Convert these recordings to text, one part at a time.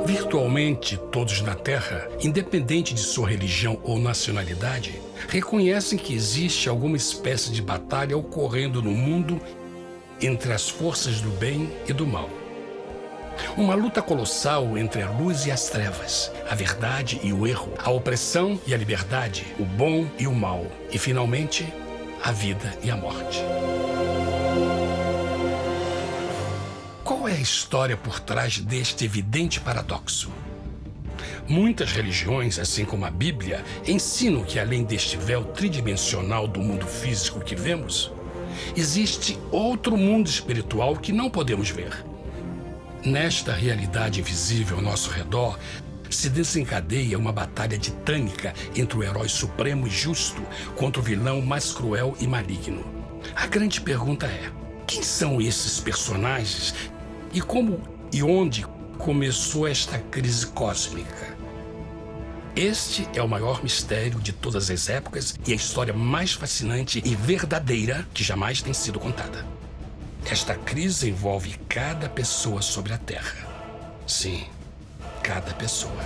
Virtualmente todos na Terra, independente de sua religião ou nacionalidade, reconhecem que existe alguma espécie de batalha ocorrendo no mundo entre as forças do bem e do mal. Uma luta colossal entre a luz e as trevas, a verdade e o erro, a opressão e a liberdade, o bom e o mal, e finalmente, a vida e a morte. Qual é a história por trás deste evidente paradoxo? Muitas religiões, assim como a Bíblia, ensinam que além deste véu tridimensional do mundo físico que vemos, existe outro mundo espiritual que não podemos ver. Nesta realidade invisível ao nosso redor, se desencadeia uma batalha titânica entre o herói supremo e justo contra o vilão mais cruel e maligno. A grande pergunta é: quem são esses personagens e como e onde começou esta crise cósmica? Este é o maior mistério de todas as épocas e a história mais fascinante e verdadeira que jamais tem sido contada. Esta crise envolve cada pessoa sobre a Terra. Sim, cada pessoa.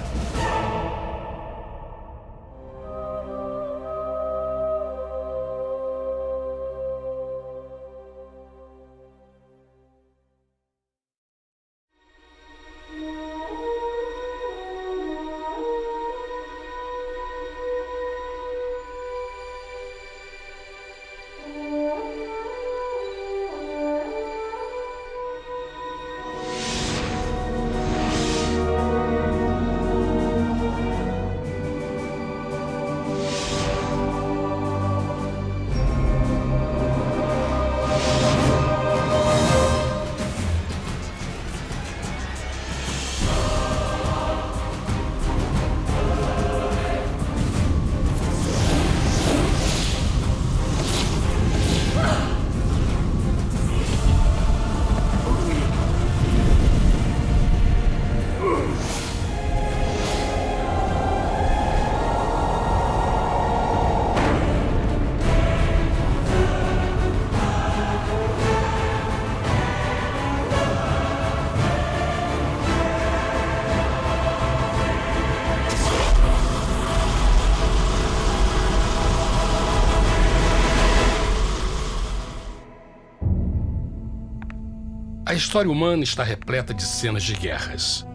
A história humana está repleta de cenas de guerras.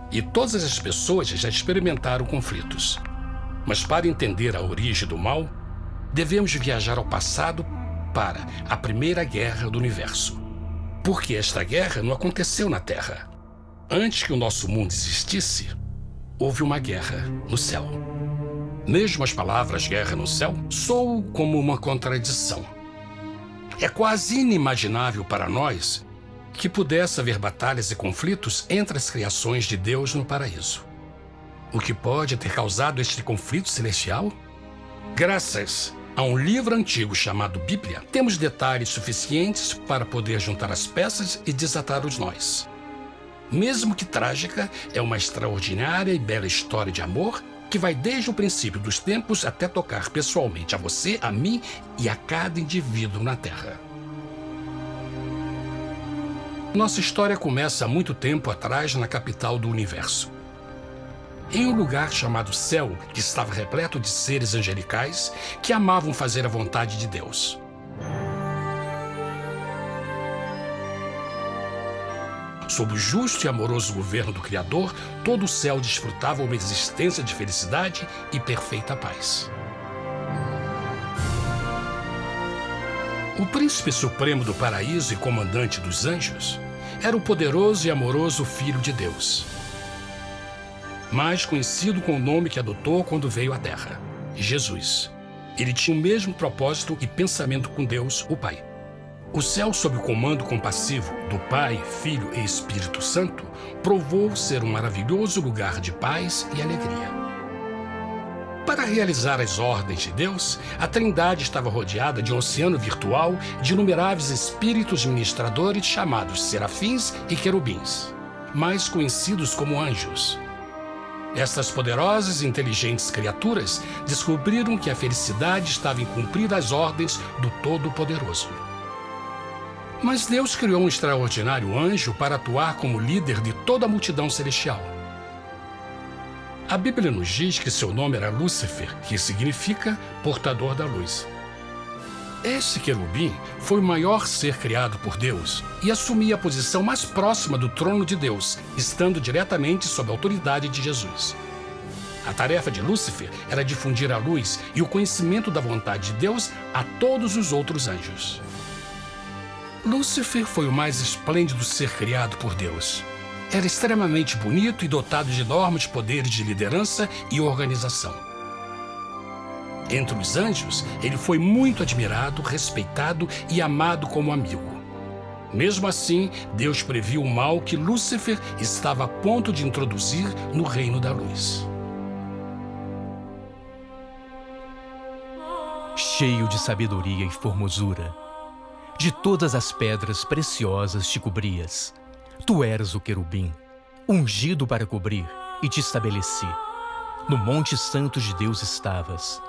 E todas as pessoas já experimentaram conflitos. Mas para entender a origem do mal, devemos viajar ao passado para a Primeira Guerra do Universo. Porque esta guerra não aconteceu na Terra. Antes que o nosso mundo existisse, houve uma guerra no céu. Mesmo as palavras guerra no céu soam como uma contradição. É quase inimaginável para nós que pudesse haver batalhas e conflitos entre as criações de Deus no paraíso. O que pode ter causado este conflito celestial? Graças a um livro antigo chamado Bíblia, temos detalhes suficientes para poder juntar as peças e desatar os nós. Mesmo que trágica, é uma extraordinária e bela história de amor que vai desde o princípio dos tempos até tocar pessoalmente a você, a mim e a cada indivíduo na Terra. Nossa história começa há muito tempo atrás na capital do universo. Em um lugar chamado Céu, que estava repleto de seres angelicais que amavam fazer a vontade de Deus. Sob o justo e amoroso governo do Criador, todo o céu desfrutava uma existência de felicidade e perfeita paz. O príncipe supremo do paraíso e comandante dos anjos era o poderoso e amoroso Filho de Deus, mais conhecido com o nome que adotou quando veio à Terra, Jesus. Ele tinha o mesmo propósito e pensamento com Deus, o Pai. O céu, sob o comando compassivo do Pai, Filho e Espírito Santo, provou ser um maravilhoso lugar de paz e alegria. Para realizar as ordens de Deus, a Trindade estava rodeada de um oceano virtual de inumeráveis espíritos ministradores chamados serafins e querubins, mais conhecidos como anjos. Estas poderosas e inteligentes criaturas descobriram que a felicidade estava em cumprir as ordens do Todo-Poderoso. Mas Deus criou um extraordinário anjo para atuar como líder de toda a multidão celestial. A Bíblia nos diz que seu nome era Lúcifer, que significa portador da luz. Este querubim foi o maior ser criado por Deus e assumia a posição mais próxima do trono de Deus, estando diretamente sob a autoridade de Jesus. A tarefa de Lúcifer era difundir a luz e o conhecimento da vontade de Deus a todos os outros anjos. Lúcifer foi o mais esplêndido ser criado por Deus. Era extremamente bonito e dotado de enormes poderes de liderança e organização. Entre os anjos, ele foi muito admirado, respeitado e amado como amigo. Mesmo assim, Deus previu o mal que Lúcifer estava a ponto de introduzir no reino da luz. Cheio de sabedoria e formosura, de todas as pedras preciosas te cobrias. Tu eras o querubim, ungido para cobrir, e te estabeleci. No monte santo de Deus estavas.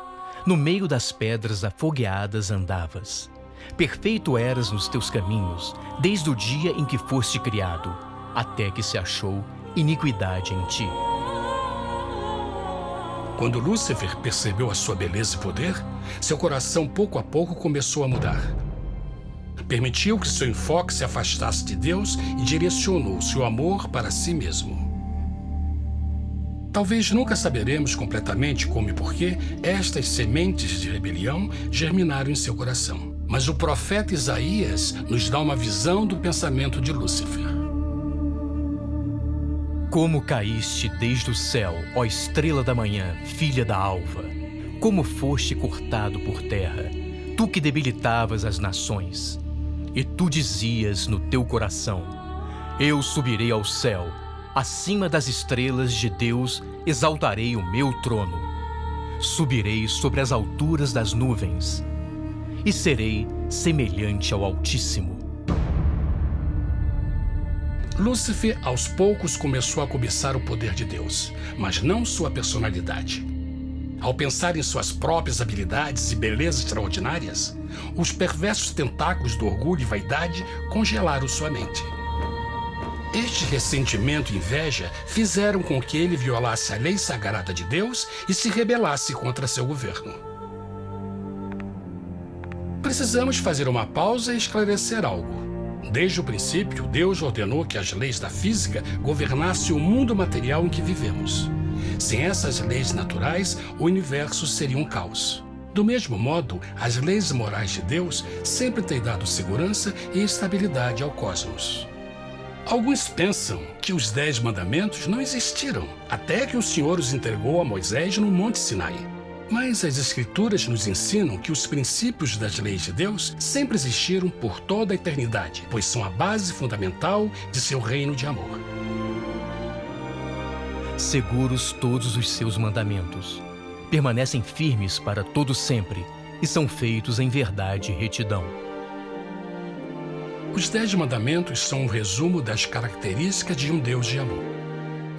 No meio das pedras afogueadas andavas. Perfeito eras nos teus caminhos, desde o dia em que foste criado, até que se achou iniquidade em ti. Quando Lúcifer percebeu a sua beleza e poder, seu coração pouco a pouco começou a mudar. Permitiu que seu enfoque se afastasse de Deus e direcionou seu amor para si mesmo. Talvez nunca saberemos completamente como e por que estas sementes de rebelião germinaram em seu coração. Mas o profeta Isaías nos dá uma visão do pensamento de Lúcifer. Como caíste desde o céu, ó estrela da manhã, filha da alva! Como foste cortado por terra, tu que debilitavas as nações! E tu dizias no teu coração: eu subirei ao céu, acima das estrelas de Deus exaltarei o meu trono. Subirei sobre as alturas das nuvens e serei semelhante ao Altíssimo. Lúcifer, aos poucos, começou a cobiçar o poder de Deus, mas não sua personalidade. Ao pensar em suas próprias habilidades e belezas extraordinárias, os perversos tentáculos do orgulho e vaidade congelaram sua mente. Este ressentimento e inveja fizeram com que ele violasse a lei sagrada de Deus e se rebelasse contra seu governo. Precisamos fazer uma pausa e esclarecer algo. Desde o princípio, Deus ordenou que as leis da física governassem o mundo material em que vivemos. Sem essas leis naturais, o universo seria um caos. Do mesmo modo, as leis morais de Deus sempre têm dado segurança e estabilidade ao cosmos. Alguns pensam que os 10 mandamentos não existiram, até que o Senhor os entregou a Moisés no Monte Sinai. Mas as Escrituras nos ensinam que os princípios das leis de Deus sempre existiram por toda a eternidade, pois são a base fundamental de seu reino de amor. Seguros todos os seus mandamentos, permanecem firmes para todo sempre e são feitos em verdade e retidão. Os 10 mandamentos são um resumo das características de um Deus de amor.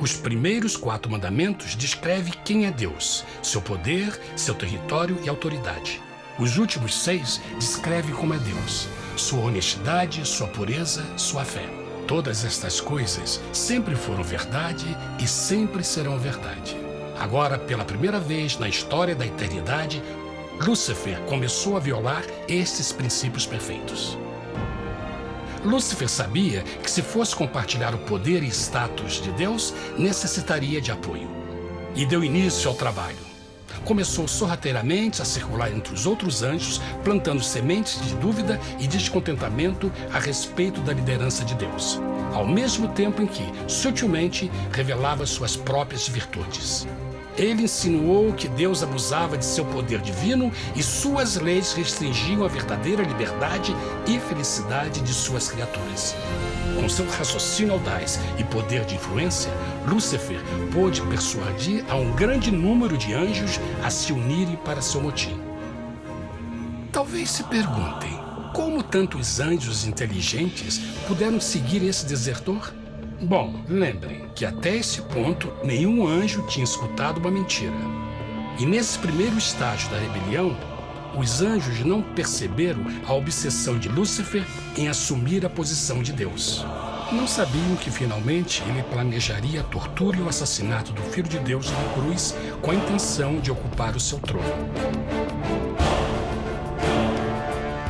Os primeiros 4 mandamentos descrevem quem é Deus, seu poder, seu território e autoridade. Os últimos 6 descrevem como é Deus, sua honestidade, sua pureza, sua fé. Todas estas coisas sempre foram verdade e sempre serão verdade. Agora, pela primeira vez na história da eternidade, Lúcifer começou a violar estes princípios perfeitos. Lúcifer sabia que se fosse compartilhar o poder e status de Deus, necessitaria de apoio. E deu início ao trabalho. Começou sorrateiramente a circular entre os outros anjos, plantando sementes de dúvida e descontentamento a respeito da liderança de Deus, ao mesmo tempo em que, sutilmente, revelava suas próprias virtudes. Ele insinuou que Deus abusava de seu poder divino e suas leis restringiam a verdadeira liberdade e felicidade de suas criaturas. Com seu raciocínio audaz e poder de influência, Lúcifer pôde persuadir a um grande número de anjos a se unirem para seu motim. Talvez se perguntem, como tantos anjos inteligentes puderam seguir esse desertor? Bom, lembrem que até esse ponto nenhum anjo tinha escutado uma mentira. E nesse primeiro estágio da rebelião, os anjos não perceberam a obsessão de Lúcifer em assumir a posição de Deus. Não sabiam que finalmente ele planejaria a tortura e o assassinato do Filho de Deus na cruz com a intenção de ocupar o seu trono.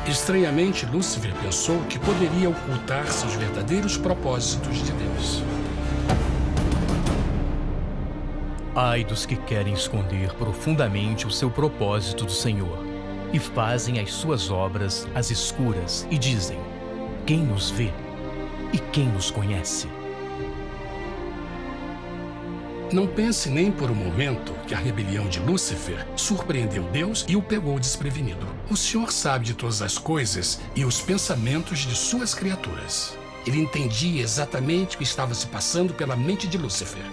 Estranhamente, Lúcifer pensou que poderia ocultar seus verdadeiros propósitos de Deus. Ai dos que querem esconder profundamente o seu propósito do Senhor e fazem as suas obras às escuras e dizem: quem nos vê e quem nos conhece? Não pense nem por um momento que a rebelião de Lúcifer surpreendeu Deus e o pegou desprevenido. O Senhor sabe de todas as coisas e os pensamentos de suas criaturas. Ele entendia exatamente o que estava se passando pela mente de Lúcifer.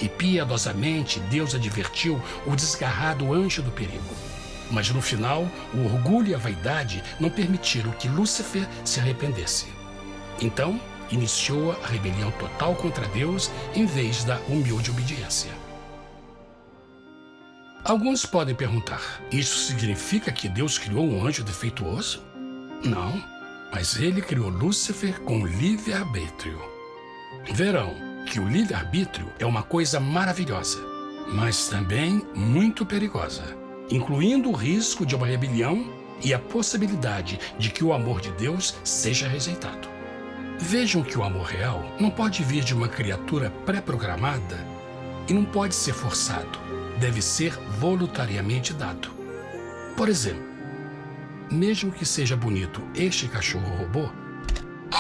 E piedosamente Deus advertiu o desgarrado anjo do perigo. Mas no final, o orgulho e a vaidade não permitiram que Lúcifer se arrependesse. Então, iniciou a rebelião total contra Deus em vez da humilde obediência. Alguns podem perguntar: isso significa que Deus criou um anjo defeituoso? Não, mas ele criou Lúcifer com livre-arbítrio. Verão que o livre-arbítrio é uma coisa maravilhosa, mas também muito perigosa, incluindo o risco de uma rebelião e a possibilidade de que o amor de Deus seja rejeitado. Vejam que o amor real não pode vir de uma criatura pré-programada e não pode ser forçado, deve ser voluntariamente dado. Por exemplo, mesmo que seja bonito este cachorro robô,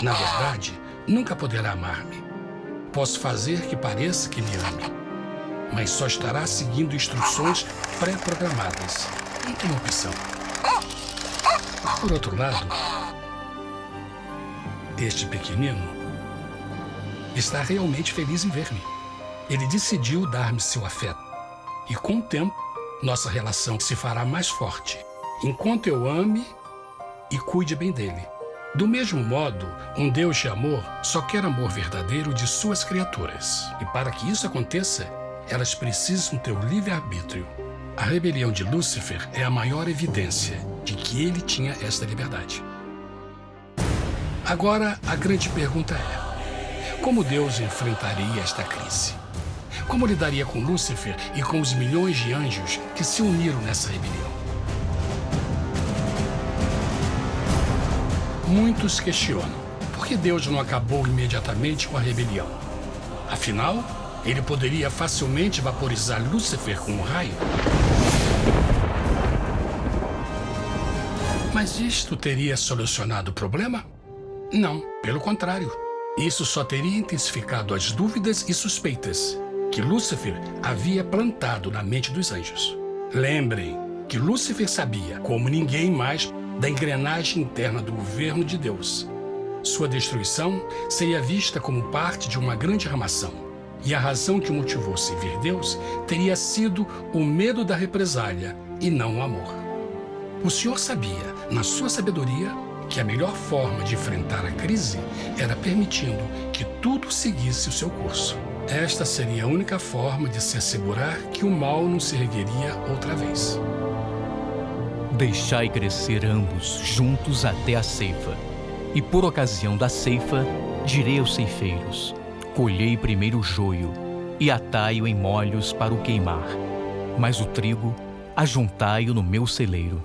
na verdade, nunca poderá amar-me. Posso fazer que pareça que me ame, mas só estará seguindo instruções pré-programadas. Não tem opção. Por outro lado, este pequenino está realmente feliz em ver-me. Ele decidiu dar-me seu afeto. E com o tempo, nossa relação se fará mais forte, enquanto eu ame e cuide bem dele. Do mesmo modo, um Deus de amor só quer amor verdadeiro de suas criaturas. E para que isso aconteça, elas precisam ter o livre-arbítrio. A rebelião de Lúcifer é a maior evidência de que ele tinha esta liberdade. Agora, a grande pergunta é: como Deus enfrentaria esta crise? Como lidaria com Lúcifer e com os milhões de anjos que se uniram nessa rebelião? Muitos questionam por que Deus não acabou imediatamente com a rebelião. Afinal, ele poderia facilmente vaporizar Lúcifer com um raio. Mas isto teria solucionado o problema? Não, pelo contrário. Isso só teria intensificado as dúvidas e suspeitas que Lúcifer havia plantado na mente dos anjos. Lembrem que Lúcifer sabia, como ninguém mais, da engrenagem interna do governo de Deus. Sua destruição seria vista como parte de uma grande armação, e a razão que o motivou servir Deus teria sido o medo da represália e não o amor. O Senhor sabia, na sua sabedoria, que a melhor forma de enfrentar a crise era permitindo que tudo seguisse o seu curso. Esta seria a única forma de se assegurar que o mal não se ergueria outra vez. Deixai crescer ambos juntos até a ceifa. E por ocasião da ceifa, direi aos ceifeiros: colhei primeiro o joio e atai-o em molhos para o queimar, mas o trigo ajuntai-o no meu celeiro.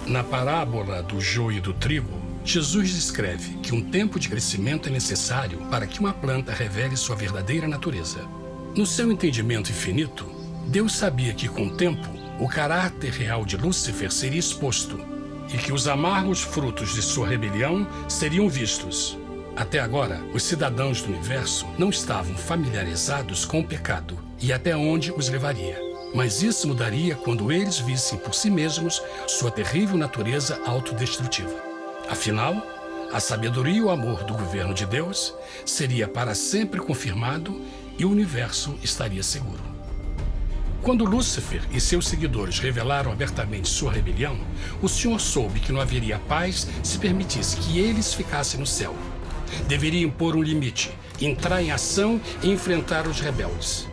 Na parábola do joio e do trigo, Jesus descreve que um tempo de crescimento é necessário para que uma planta revele sua verdadeira natureza. No seu entendimento infinito, Deus sabia que, com o tempo, o caráter real de Lúcifer seria exposto e que os amargos frutos de sua rebelião seriam vistos. Até agora, os cidadãos do universo não estavam familiarizados com o pecado e até onde os levaria. Mas isso mudaria quando eles vissem por si mesmos sua terrível natureza autodestrutiva. Afinal, a sabedoria e o amor do governo de Deus seria para sempre confirmado e o universo estaria seguro. Quando Lúcifer e seus seguidores revelaram abertamente sua rebelião, o Senhor soube que não haveria paz se permitisse que eles ficassem no céu. Deveria impor um limite, entrar em ação e enfrentar os rebeldes.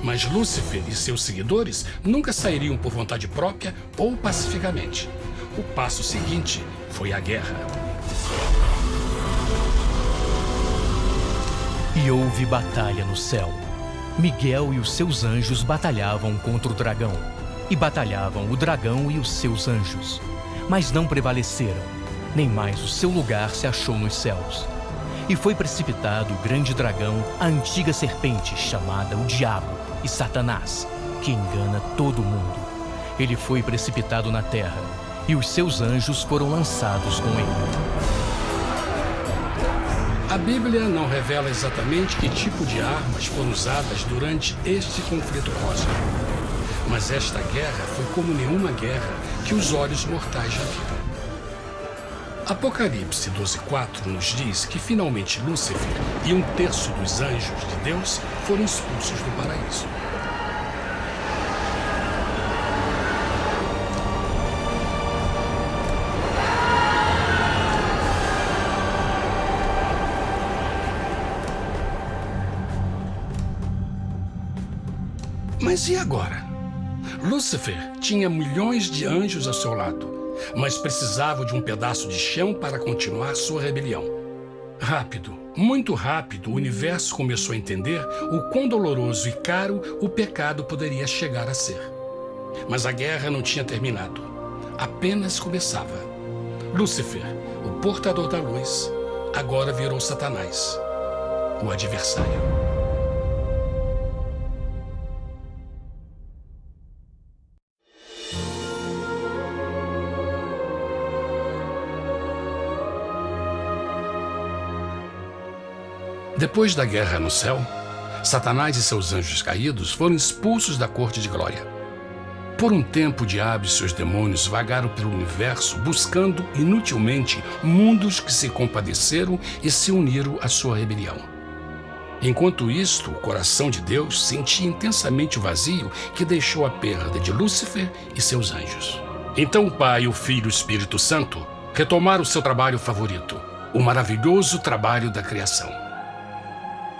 Mas Lúcifer e seus seguidores nunca sairiam por vontade própria ou pacificamente. O passo seguinte foi a guerra. E houve batalha no céu. Miguel e os seus anjos batalhavam contra o dragão. E batalhavam o dragão e os seus anjos. Mas não prevaleceram, nem mais o seu lugar se achou nos céus. E foi precipitado o grande dragão, a antiga serpente, chamada o Diabo e Satanás, que engana todo mundo. Ele foi precipitado na terra, e os seus anjos foram lançados com ele. A Bíblia não revela exatamente que tipo de armas foram usadas durante este conflito cósmico. Mas esta guerra foi como nenhuma guerra que os olhos mortais já viram. Apocalipse 12:4 nos diz que finalmente Lúcifer e 1/3 dos anjos de Deus foram expulsos do paraíso. Mas e agora? Lúcifer tinha milhões de anjos ao seu lado, mas precisava de um pedaço de chão para continuar sua rebelião. Rápido, muito rápido, o universo começou a entender o quão doloroso e caro o pecado poderia chegar a ser. Mas a guerra não tinha terminado. Apenas começava. Lúcifer, o portador da luz, agora virou Satanás, o adversário. Depois da guerra no céu, Satanás e seus anjos caídos foram expulsos da corte de glória. Por um tempo, o diabo e seus demônios vagaram pelo universo buscando inutilmente mundos que se compadeceram e se uniram à sua rebelião. Enquanto isto, o coração de Deus sentia intensamente o vazio que deixou a perda de Lúcifer e seus anjos. Então o Pai, o Filho e o Espírito Santo retomaram o seu trabalho favorito, o maravilhoso trabalho da criação.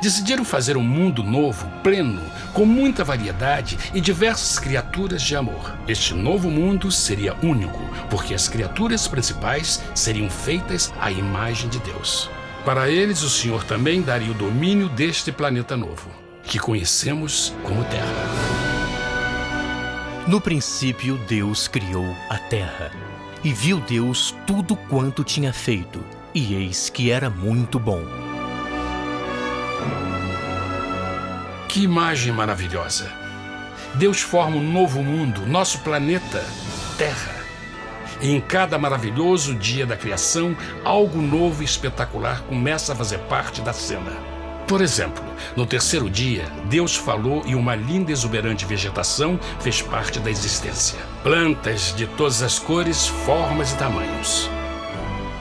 Decidiram fazer um mundo novo, pleno, com muita variedade e diversas criaturas de amor. Este novo mundo seria único, porque as criaturas principais seriam feitas à imagem de Deus. Para eles, o Senhor também daria o domínio deste planeta novo, que conhecemos como Terra. No princípio, Deus criou a terra. E viu Deus tudo quanto tinha feito, e eis que era muito bom. Que imagem maravilhosa! Deus forma um novo mundo, nosso planeta, Terra. E em cada maravilhoso dia da criação, algo novo e espetacular começa a fazer parte da cena. Por exemplo, no terceiro dia, Deus falou e uma linda e exuberante vegetação fez parte da existência. Plantas de todas as cores, formas e tamanhos.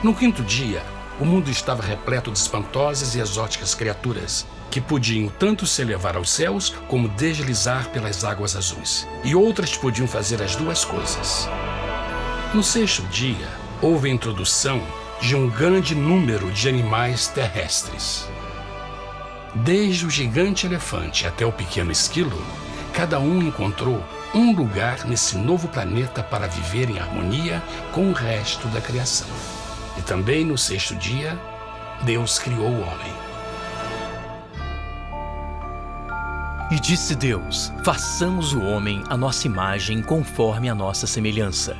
No quinto dia, o mundo estava repleto de espantosas e exóticas criaturas, que podiam tanto se elevar aos céus como deslizar pelas águas azuis. E outras podiam fazer as duas coisas. No sexto dia, houve a introdução de um grande número de animais terrestres. Desde o gigante elefante até o pequeno esquilo, cada um encontrou um lugar nesse novo planeta para viver em harmonia com o resto da criação. E também no sexto dia, Deus criou o homem. E disse Deus: façamos o homem à nossa imagem conforme a nossa semelhança.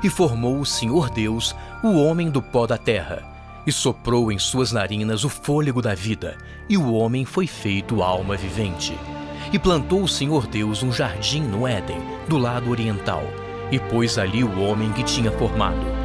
E formou o Senhor Deus o homem do pó da terra, e soprou em suas narinas o fôlego da vida, e o homem foi feito alma vivente. E plantou o Senhor Deus um jardim no Éden, do lado oriental, e pôs ali o homem que tinha formado.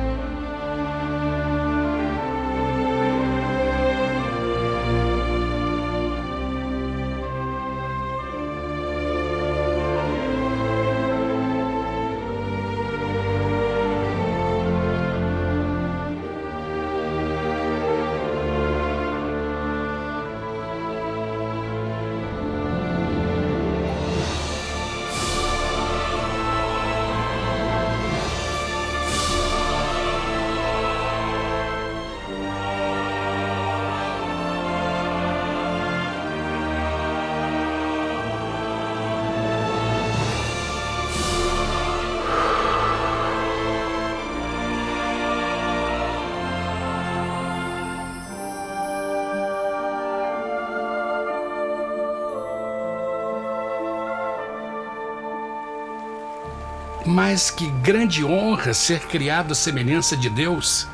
Mas que grande honra ser criado à semelhança de Deus,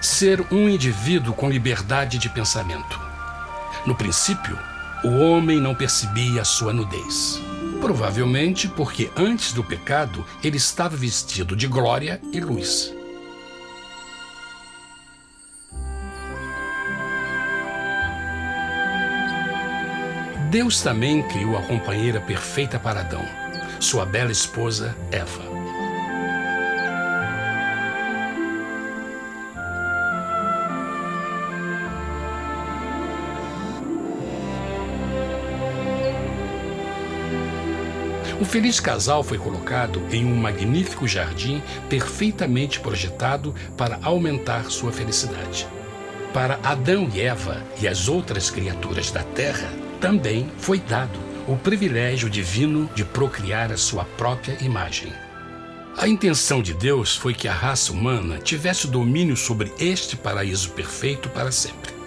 ser um indivíduo com liberdade de pensamento. No princípio, o homem não percebia a sua nudez. Provavelmente porque antes do pecado ele estava vestido de glória e luz. Deus também criou a companheira perfeita para Adão, sua bela esposa Eva. O feliz casal foi colocado em um magnífico jardim perfeitamente projetado para aumentar sua felicidade. Para Adão e Eva e as outras criaturas da terra, também foi dado o privilégio divino de procriar a sua própria imagem. A intenção de Deus foi que a raça humana tivesse domínio sobre este paraíso perfeito para sempre.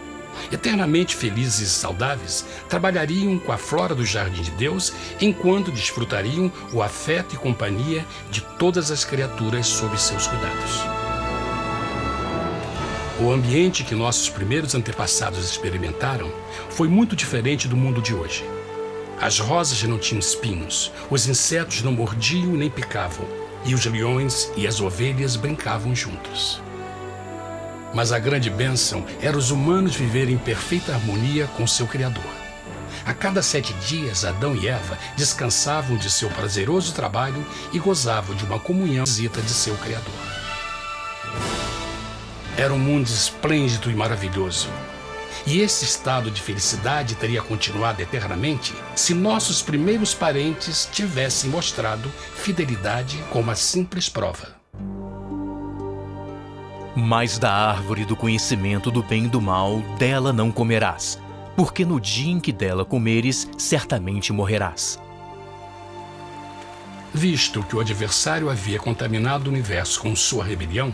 Eternamente felizes e saudáveis, trabalhariam com a flora do jardim de Deus enquanto desfrutariam o afeto e companhia de todas as criaturas sob seus cuidados. O ambiente que nossos primeiros antepassados experimentaram foi muito diferente do mundo de hoje. As rosas não tinham espinhos, os insetos não mordiam nem picavam, e os leões e as ovelhas brincavam juntos. Mas a grande bênção era os humanos viverem em perfeita harmonia com seu Criador. A cada 7 dias, Adão e Eva descansavam de seu prazeroso trabalho e gozavam de uma comunhão visita de seu Criador. Era um mundo esplêndido e maravilhoso. E esse estado de felicidade teria continuado eternamente se nossos primeiros parentes tivessem mostrado fidelidade como uma simples prova. Mas da árvore do conhecimento do bem e do mal, dela não comerás, porque no dia em que dela comeres, certamente morrerás. Visto que o adversário havia contaminado o universo com sua rebelião,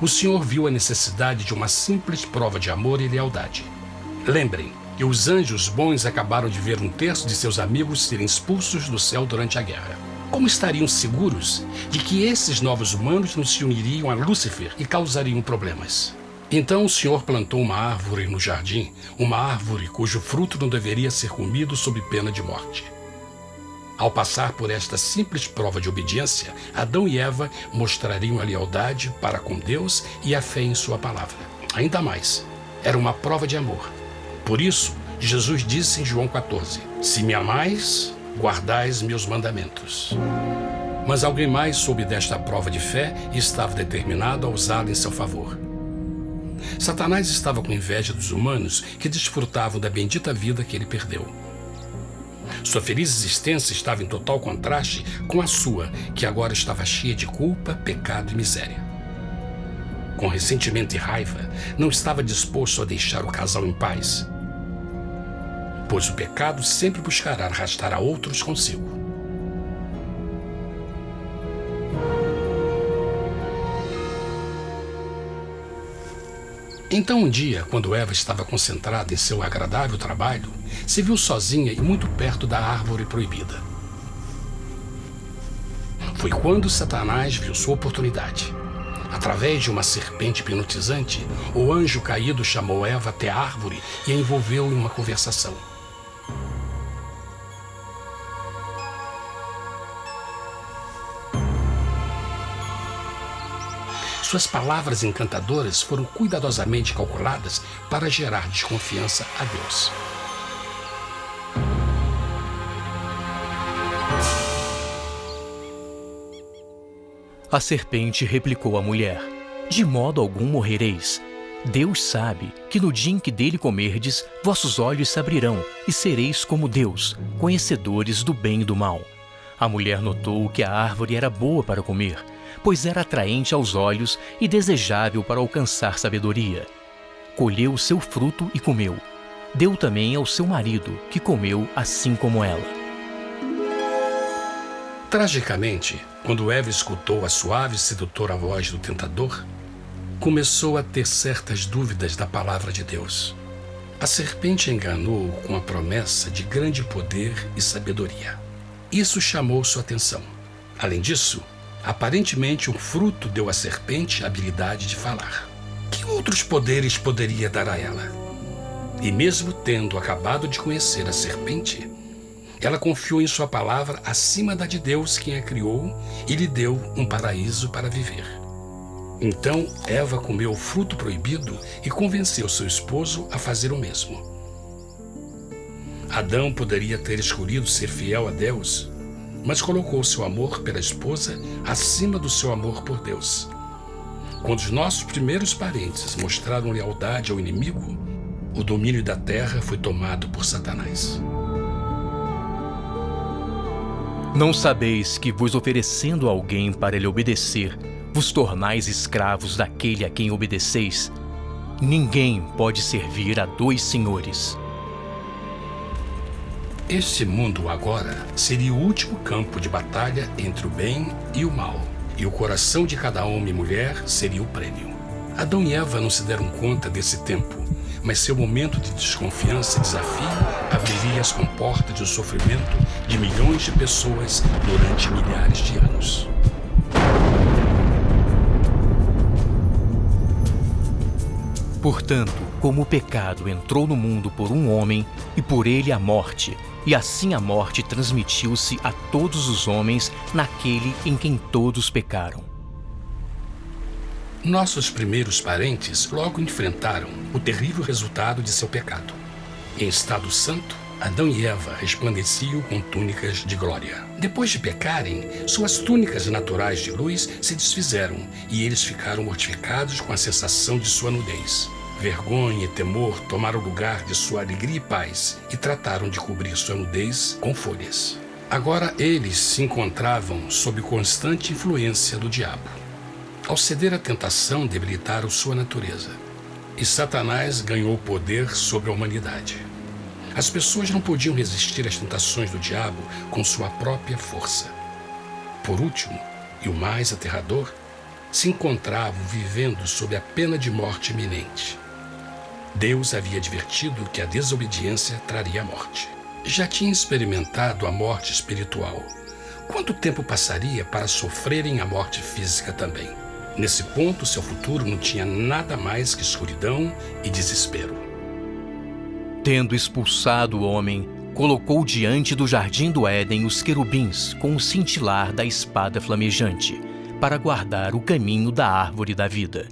o Senhor viu a necessidade de uma simples prova de amor e lealdade. Lembrem que os anjos bons acabaram de ver 1/3 de seus amigos serem expulsos do céu durante a guerra. Como estariam seguros de que esses novos humanos não se uniriam a Lúcifer e causariam problemas? Então o Senhor plantou uma árvore no jardim, uma árvore cujo fruto não deveria ser comido sob pena de morte. Ao passar por esta simples prova de obediência, Adão e Eva mostrariam a lealdade para com Deus e a fé em sua palavra. Ainda mais, era uma prova de amor. Por isso, Jesus disse em João 14, "Se me amais, guardais meus mandamentos." Mas alguém mais soube desta prova de fé e estava determinado a usá-la em seu favor. Satanás estava com inveja dos humanos que desfrutavam da bendita vida que ele perdeu. Sua feliz existência estava em total contraste com a sua, que agora estava cheia de culpa, pecado e miséria. Com ressentimento e raiva, não estava disposto a deixar o casal em paz, pois o pecado sempre buscará arrastar a outros consigo. Então um dia, quando Eva estava concentrada em seu agradável trabalho, se viu sozinha e muito perto da árvore proibida. Foi quando Satanás viu sua oportunidade. Através de uma serpente hipnotizante, o anjo caído chamou Eva até a árvore e a envolveu em uma conversação. Suas palavras encantadoras foram cuidadosamente calculadas para gerar desconfiança a Deus. A serpente replicou à mulher: "De modo algum morrereis. Deus sabe que no dia em que dele comerdes, vossos olhos se abrirão e sereis como Deus, conhecedores do bem e do mal." A mulher notou que a árvore era boa para comer, pois era atraente aos olhos e desejável para alcançar sabedoria. Colheu o seu fruto e comeu. Deu também ao seu marido, que comeu assim como ela. Tragicamente, quando Eva escutou a suave e sedutora voz do tentador, começou a ter certas dúvidas da palavra de Deus. A serpente enganou-o com a promessa de grande poder e sabedoria. Isso chamou sua atenção. Além disso, Aparentemente, um fruto deu à serpente a habilidade de falar. Que outros poderes poderia dar a ela? E mesmo tendo acabado de conhecer a serpente, ela confiou em sua palavra acima da de Deus, quem a criou, e lhe deu um paraíso para viver. Então, Eva comeu o fruto proibido e convenceu seu esposo a fazer o mesmo. Adão poderia ter escolhido ser fiel a Deus, mas colocou seu amor pela esposa acima do seu amor por Deus. Quando os nossos primeiros parentes mostraram lealdade ao inimigo, o domínio da terra foi tomado por Satanás. Não sabeis que, vos oferecendo a alguém para lhe obedecer, vos tornais escravos daquele a quem obedeceis? Ninguém pode servir a dois senhores. Este mundo agora seria o último campo de batalha entre o bem e o mal, e o coração de cada homem e mulher seria o prêmio. Adão e Eva não se deram conta desse tempo, mas seu momento de desconfiança e desafio abriria as comportas do sofrimento de milhões de pessoas durante milhares de anos. Portanto, como o pecado entrou no mundo por um homem, e por ele a morte, e assim a morte transmitiu-se a todos os homens naquele em quem todos pecaram. Nossos primeiros parentes logo enfrentaram o terrível resultado de seu pecado. Em estado santo, Adão e Eva resplandeciam com túnicas de glória. Depois de pecarem, suas túnicas naturais de luz se desfizeram e eles ficaram mortificados com a sensação de sua nudez. Vergonha e temor tomaram o lugar de sua alegria e paz e trataram de cobrir sua nudez com folhas. Agora eles se encontravam sob constante influência do diabo. Ao ceder à tentação, debilitaram sua natureza. E Satanás ganhou poder sobre a humanidade. As pessoas não podiam resistir às tentações do diabo com sua própria força. Por último, e o mais aterrador, se encontravam vivendo sob a pena de morte iminente. Deus havia advertido que a desobediência traria a morte. Já tinha experimentado a morte espiritual. Quanto tempo passaria para sofrerem a morte física também? Nesse ponto, seu futuro não tinha nada mais que escuridão e desespero. Tendo expulsado o homem, colocou diante do jardim do Éden os querubins com o cintilar da espada flamejante, para guardar o caminho da árvore da vida.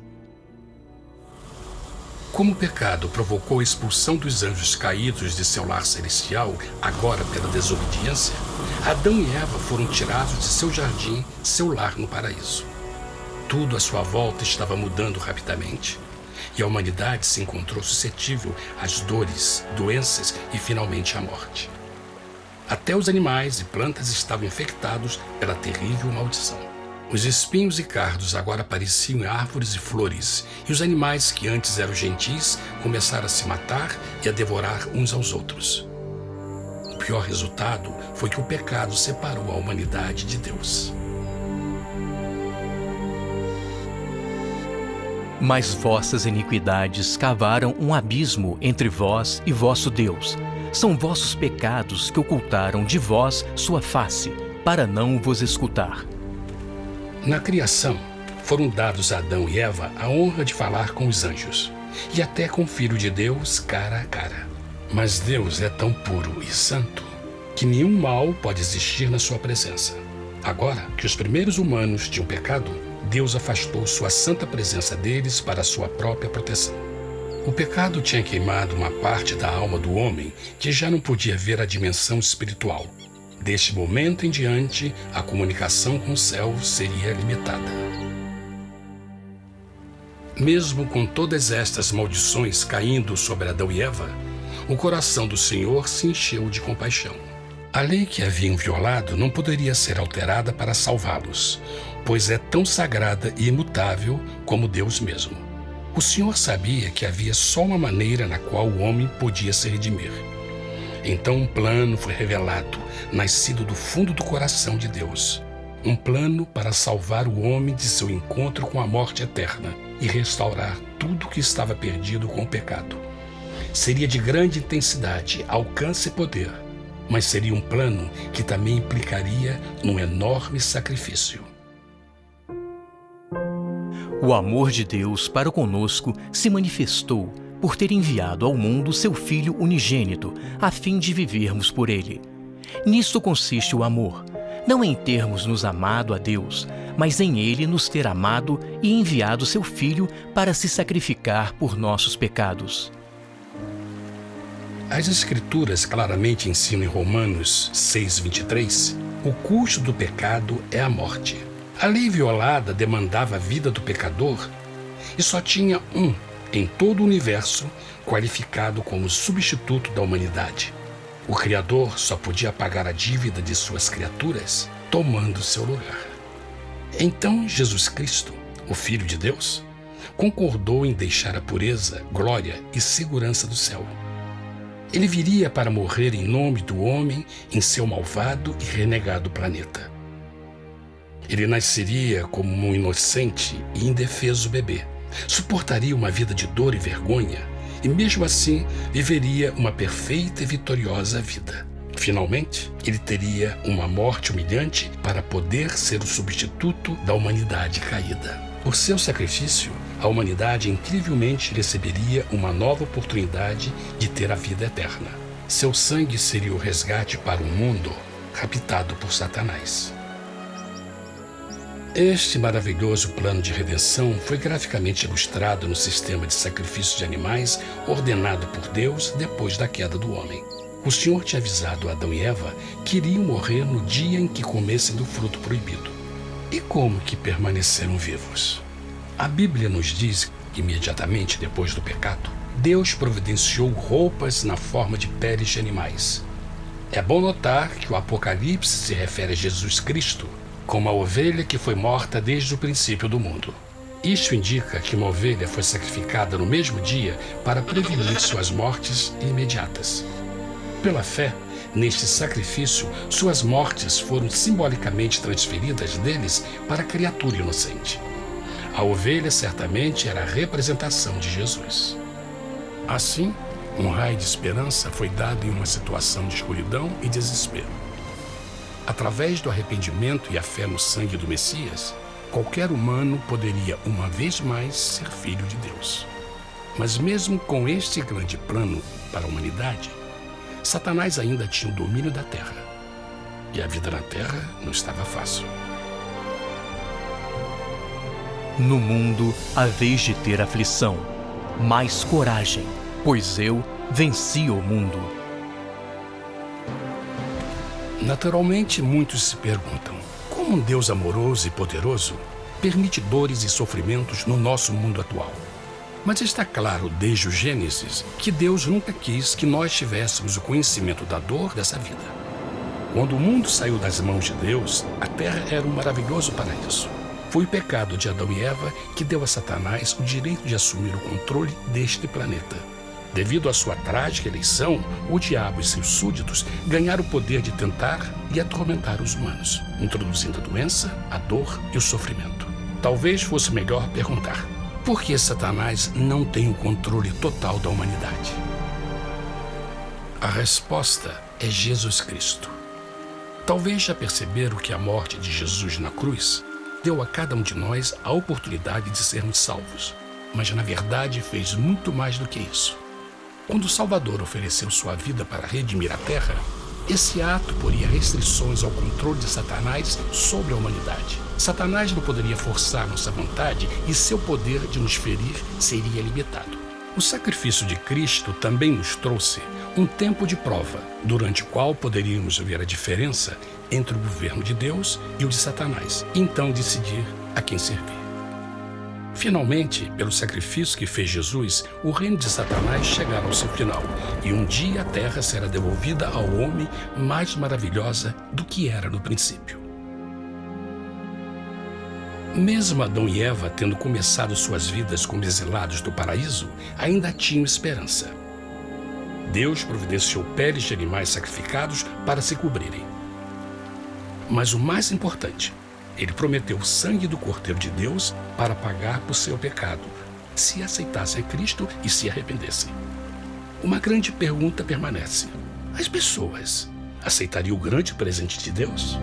Como o pecado provocou a expulsão dos anjos caídos de seu lar celestial, agora pela desobediência, Adão e Eva foram tirados de seu jardim, seu lar no paraíso. Tudo à sua volta estava mudando rapidamente, e a humanidade se encontrou suscetível às dores, doenças e finalmente à morte. Até os animais e plantas estavam infectados pela terrível maldição. Os espinhos e cardos agora pareciam árvores e flores, e os animais que antes eram gentis começaram a se matar e a devorar uns aos outros. O pior resultado foi que o pecado separou a humanidade de Deus. Mas vossas iniquidades cavaram um abismo entre vós e vosso Deus. São vossos pecados que ocultaram de vós sua face, para não vos escutar. Na criação, foram dados a Adão e Eva a honra de falar com os anjos, e até com o Filho de Deus cara a cara. Mas Deus é tão puro e santo que nenhum mal pode existir na sua presença. Agora que os primeiros humanos tinham pecado, Deus afastou sua santa presença deles para a sua própria proteção. O pecado tinha queimado uma parte da alma do homem que já não podia ver a dimensão espiritual. Deste momento em diante, a comunicação com o céu seria limitada. Mesmo com todas estas maldições caindo sobre Adão e Eva, o coração do Senhor se encheu de compaixão. A lei que haviam violado não poderia ser alterada para salvá-los, pois é tão sagrada e imutável como Deus mesmo. O Senhor sabia que havia só uma maneira na qual o homem podia se redimir. Então um plano foi revelado, nascido do fundo do coração de Deus. Um plano para salvar o homem de seu encontro com a morte eterna e restaurar tudo que estava perdido com o pecado. Seria de grande intensidade, alcance e poder, mas seria um plano que também implicaria num enorme sacrifício. O amor de Deus para conosco se manifestou por ter enviado ao mundo seu Filho unigênito, a fim de vivermos por ele. Nisto consiste o amor, não em termos nos amado a Deus, mas em ele nos ter amado e enviado seu Filho para se sacrificar por nossos pecados. As Escrituras claramente ensinam em Romanos 6:23, o custo do pecado é a morte. A lei violada demandava a vida do pecador e só tinha um em todo o universo qualificado como substituto da humanidade. O Criador só podia pagar a dívida de suas criaturas tomando seu lugar. Então Jesus Cristo, o Filho de Deus, concordou em deixar a pureza, glória e segurança do céu. Ele viria para morrer em nome do homem em seu malvado e renegado planeta. Ele nasceria como um inocente e indefeso bebê, suportaria uma vida de dor e vergonha e mesmo assim viveria uma perfeita e vitoriosa vida. Finalmente, ele teria uma morte humilhante para poder ser o substituto da humanidade caída. Por seu sacrifício, a humanidade incrivelmente receberia uma nova oportunidade de ter a vida eterna. Seu sangue seria o resgate para um mundo raptado por Satanás. Este maravilhoso plano de redenção foi graficamente ilustrado no sistema de sacrifício de animais ordenado por Deus depois da queda do homem. O Senhor tinha avisado Adão e Eva que iriam morrer no dia em que comessem do fruto proibido. E como que permaneceram vivos? A Bíblia nos diz que imediatamente depois do pecado, Deus providenciou roupas na forma de peles de animais. É bom notar que o Apocalipse se refere a Jesus Cristo como a ovelha que foi morta desde o princípio do mundo. Isto indica que uma ovelha foi sacrificada no mesmo dia para prevenir suas mortes imediatas. Pela fé, neste sacrifício, suas mortes foram simbolicamente transferidas deles para a criatura inocente. A ovelha certamente era a representação de Jesus. Assim, um raio de esperança foi dado em uma situação de escuridão e desespero. Através do arrependimento e a fé no sangue do Messias, qualquer humano poderia uma vez mais ser filho de Deus. Mas mesmo com este grande plano para a humanidade, Satanás ainda tinha o domínio da terra. E a vida na terra não estava fácil. No mundo haveis de ter aflição, mas coragem, pois eu venci o mundo. Naturalmente, muitos se perguntam, como um Deus amoroso e poderoso permite dores e sofrimentos no nosso mundo atual? Mas está claro desde o Gênesis que Deus nunca quis que nós tivéssemos o conhecimento da dor dessa vida. Quando o mundo saiu das mãos de Deus, a terra era um maravilhoso paraíso. Foi o pecado de Adão e Eva que deu a Satanás o direito de assumir o controle deste planeta. Devido à sua trágica eleição, o diabo e seus súditos ganharam o poder de tentar e atormentar os humanos, introduzindo a doença, a dor e o sofrimento. Talvez fosse melhor perguntar: por que Satanás não tem o controle total da humanidade? A resposta é Jesus Cristo. Talvez já perceberam que a morte de Jesus na cruz deu a cada um de nós a oportunidade de sermos salvos, mas na verdade fez muito mais do que isso. Quando o Salvador ofereceu sua vida para redimir a terra, esse ato poria restrições ao controle de Satanás sobre a humanidade. Satanás não poderia forçar nossa vontade e seu poder de nos ferir seria limitado. O sacrifício de Cristo também nos trouxe um tempo de prova, durante o qual poderíamos ver a diferença entre o governo de Deus e o de Satanás, e então decidir a quem servir. Finalmente, pelo sacrifício que fez Jesus, o reino de Satanás chegará ao seu final, e um dia a terra será devolvida ao homem mais maravilhosa do que era no princípio. Mesmo Adão e Eva tendo começado suas vidas como exilados do paraíso, ainda tinham esperança. Deus providenciou peles de animais sacrificados para se cobrirem. Mas o mais importante, ele prometeu o sangue do Cordeiro de Deus para pagar por seu pecado, se aceitassem a Cristo e se arrependessem. Uma grande pergunta permanece: as pessoas aceitariam o grande presente de Deus?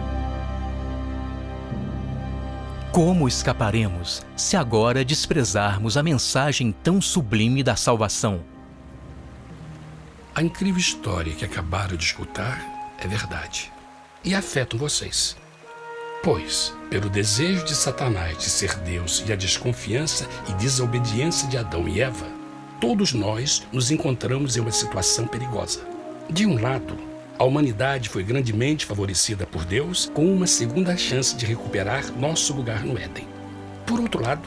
Como escaparemos se agora desprezarmos a mensagem tão sublime da salvação? A incrível história que acabaram de escutar é verdade e afeta vocês. Pois, pelo desejo de Satanás de ser Deus e a desconfiança e desobediência de Adão e Eva, todos nós nos encontramos em uma situação perigosa. De um lado, a humanidade foi grandemente favorecida por Deus com uma segunda chance de recuperar nosso lugar no Éden. Por outro lado,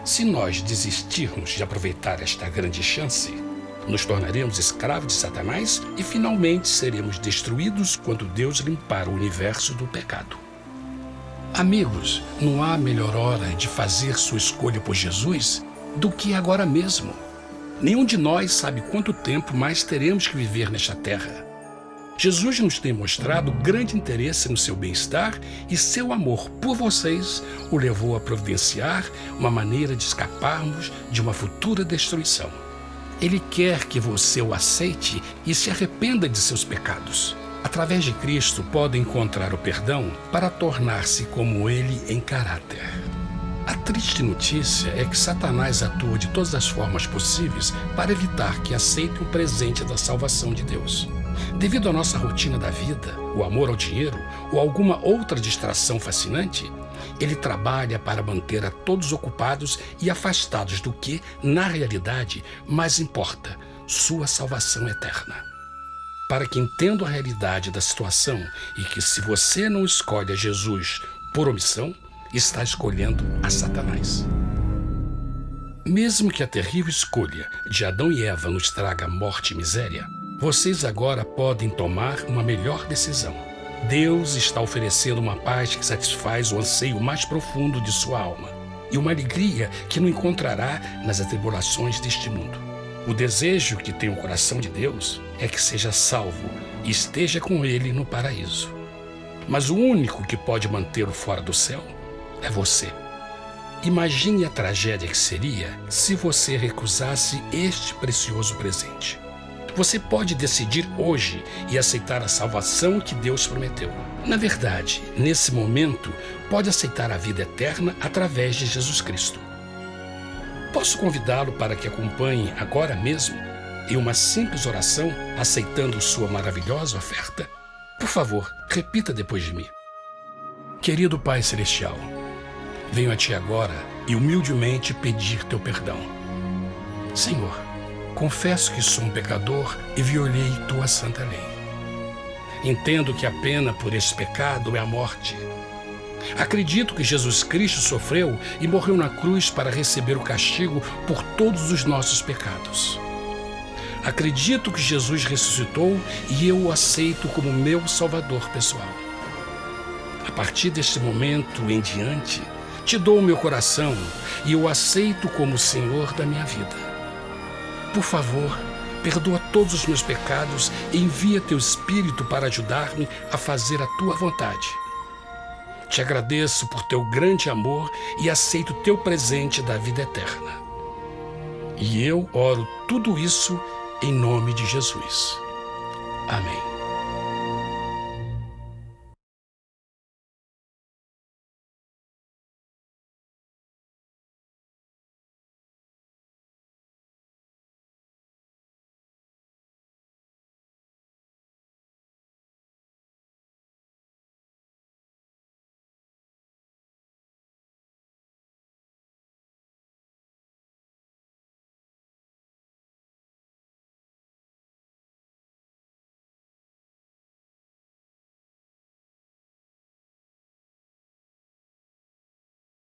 se nós desistirmos de aproveitar esta grande chance, nos tornaremos escravos de Satanás e finalmente seremos destruídos quando Deus limpar o universo do pecado. Amigos, não há melhor hora de fazer sua escolha por Jesus do que agora mesmo. Nenhum de nós sabe quanto tempo mais teremos que viver nesta terra. Jesus nos tem mostrado grande interesse no seu bem-estar e seu amor por vocês o levou a providenciar uma maneira de escaparmos de uma futura destruição. Ele quer que você o aceite e se arrependa de seus pecados. Através de Cristo, pode encontrar o perdão para tornar-se como Ele em caráter. A triste notícia é que Satanás atua de todas as formas possíveis para evitar que aceite o presente da salvação de Deus. Devido à nossa rotina da vida, o amor ao dinheiro ou alguma outra distração fascinante, ele trabalha para manter a todos ocupados e afastados do que, na realidade, mais importa, sua salvação eterna. Para que entendam a realidade da situação e que se você não escolhe a Jesus por omissão, está escolhendo a Satanás. Mesmo que a terrível escolha de Adão e Eva nos traga morte e miséria, vocês agora podem tomar uma melhor decisão. Deus está oferecendo uma paz que satisfaz o anseio mais profundo de sua alma e uma alegria que não encontrará nas atribulações deste mundo. O desejo que tem o coração de Deus é que seja salvo e esteja com Ele no paraíso. Mas o único que pode mantê-lo fora do céu é você. Imagine a tragédia que seria se você recusasse este precioso presente. Você pode decidir hoje e aceitar a salvação que Deus prometeu. Na verdade, nesse momento, pode aceitar a vida eterna através de Jesus Cristo. Posso convidá-lo para que acompanhe agora mesmo em uma simples oração, aceitando sua maravilhosa oferta? Por favor, repita depois de mim. Querido Pai Celestial, venho a Ti agora e humildemente pedir Teu perdão. Senhor, confesso que sou um pecador e violei Tua santa lei. Entendo que a pena por esse pecado é a morte. Acredito que Jesus Cristo sofreu e morreu na cruz para receber o castigo por todos os nossos pecados. Acredito que Jesus ressuscitou e eu o aceito como meu Salvador pessoal. A partir deste momento em diante, Te dou o meu coração e eu o aceito como o Senhor da minha vida. Por favor, perdoa todos os meus pecados e envia Teu Espírito para ajudar-me a fazer a Tua vontade. Te agradeço por Teu grande amor e aceito Teu presente da vida eterna. E eu oro tudo isso em nome de Jesus. Amém.